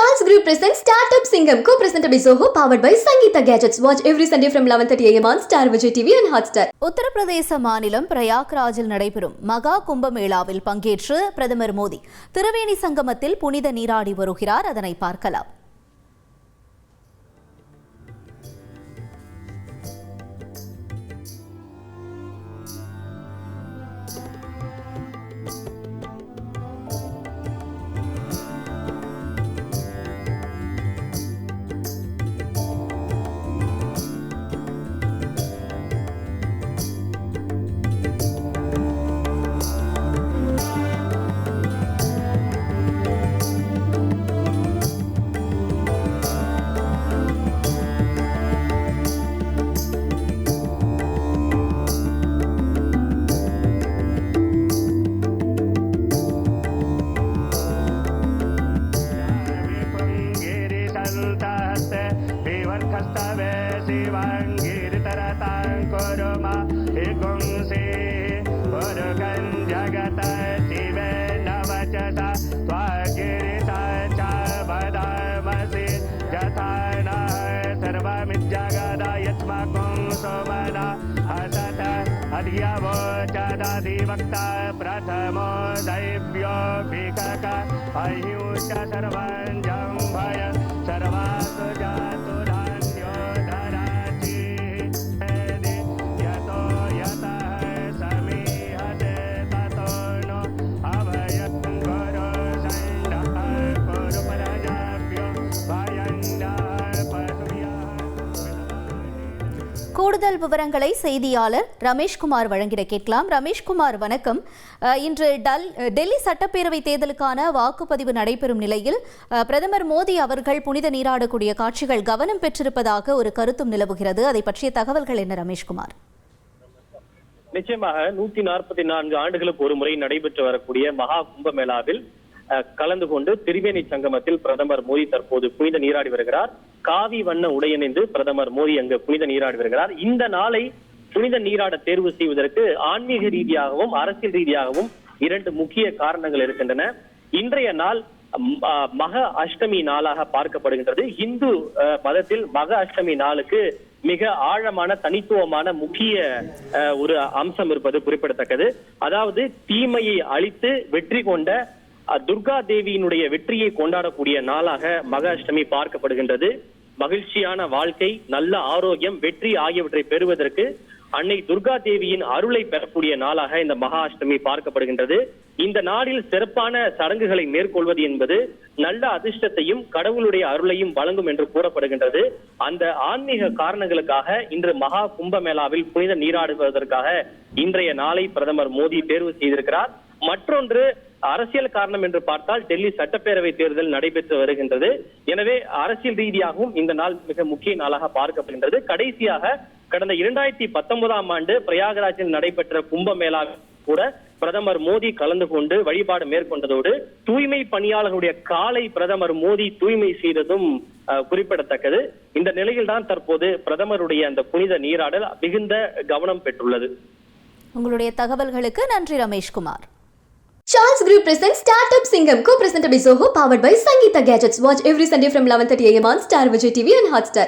Charles Group presents Startup Singham, co-presented by Zoho, powered by Sangeeta Gadgets. Watch every Sunday from 11:30 a.m. on Star Vijay TV and Hotstar. Uttar Pradesh மாநிலம் பிரயாக்ராஜில் நடைபெறும் மகா கும்பமேளாவில் பங்கேற்று பிரதமர் மோடி திரிவேணி சங்கமத்தில் புனித நீராடி வருகிறார். அதனை பார்க்கலாம். अधिवक्ता प्रथमो दैव्यो भिकक अहिंस सर्वं भय सर्वासु जातु धान्यो धराति यतो यतः समीहते ततो नो अभयं गुरु सण्डः कुरु प्रजाभ्यो भयन्दः पशुभ्यः. கூடுதல் விவரங்களை செய்தியாளர் ரமேஷ்குமார் வழங்கிட கேட்கலாம். ரமேஷ்குமார், வணக்கம். இன்று டெல்லி சட்டப்பேரவை தேர்தலுக்கான வாக்குப்பதிவு நடைபெறும் நிலையில் பிரதமர் மோடி அவர்கள் புனித நீராடக்கூடிய காட்சிகள் கவனம் பெற்றிருப்பதாக ஒரு கருத்தும் நிலவுகிறது. அதை பற்றிய தகவல்கள் என்ன ரமேஷ்குமார்? நிச்சயமாக 144 ஆண்டுகளுக்கு ஒரு முறை நடைபெற்று வரக்கூடிய மகா கும்பமேளாவில் கலந்து கொண்டு திரிவேணி சங்கமத்தில் பிரதமர் மோடி தற்போது புனித நீராடி வருகிறார். காவி வண்ண உடையணிந்து பிரதமர் மோடி அங்கு புனித நீராடி வருகிறார். இந்த நாளை புனித நீராட தேர்வு செய்வதற்கு ஆன்மீக ரீதியாகவும் அரசியல் ரீதியாகவும் இரண்டு முக்கிய காரணங்கள் இருக்கின்றன. இன்றைய நாள் மக அஷ்டமி நாளாக பார்க்கப்படுகின்றது. இந்து மதத்தில் மக அஷ்டமி நாளுக்கு மிக ஆழமான தனித்துவமான முக்கிய ஒரு அம்சம் இருப்பது குறிப்பிடத்தக்கது. அதாவது தீமையை அழித்து வெற்றி கொண்ட துர்கா தேவியினுடைய வெற்றியை கொண்டாடக்கூடிய நாளாக மக அஷ்டமி பார்க்கப்படுகின்றது. மகிழ்ச்சியான வாழ்க்கை, நல்ல ஆரோக்கியம், வெற்றி ஆகியவற்றை பெறுவதற்கு அன்னை துர்கா தேவியின் அருளை பெறக்கூடிய நாளாக இந்த மகா அஷ்டமி பார்க்கப்படுகின்றது. இந்த நாளில் சிறப்பான சடங்குகளை மேற்கொள்வது என்பது நல்ல அதிர்ஷ்டத்தையும் கடவுளுடைய அருளையும் வழங்கும் என்று கூறப்படுகின்றது. அந்த ஆன்மீக காரணங்களுக்காக இன்று மகா கும்பமேளாவில் புனித நீராடுவதற்காக இன்றைய நாளை பிரதமர் மோடி தேர்வு செய்திருக்கிறார். மற்றொன்று அரசியல் காரணம் என்று பார்த்தால் டெல்லி சட்டப்பேரவை தேர்தல் நடைபெற்று வருகின்றது. எனவே அரசியல் ரீதியாகவும் இந்த நாள் மிக முக்கிய நாளாக பார்க்கப்படுகின்றது. கடைசியாக கடந்த 2019ஆம் ஆண்டு பிரயாகராஜில் நடைபெற்ற கும்பமேளா கூட பிரதமர் மோடி கலந்து கொண்டு வழிபாடு மேற்கொண்டதோடு தூய்மை பணியாளர்களுடைய காலை பிரதமர் மோடி தூய்மை செய்ததும் குறிப்பிடத்தக்கது. இந்த நிலையில் தான் தற்போது பிரதமருடைய அந்த புனித நீராடல் மிகுந்த கவனம் பெற்றுள்ளது. உங்களுடைய தகவல்களுக்கு நன்றி Rameshkumar. Charles Group presents Startup Singham, co-presented by Zoho, powered by Sangeeta Gadgets. Watch every Sunday from 11:30 a.m. on Star Vijay TV and Hotstar.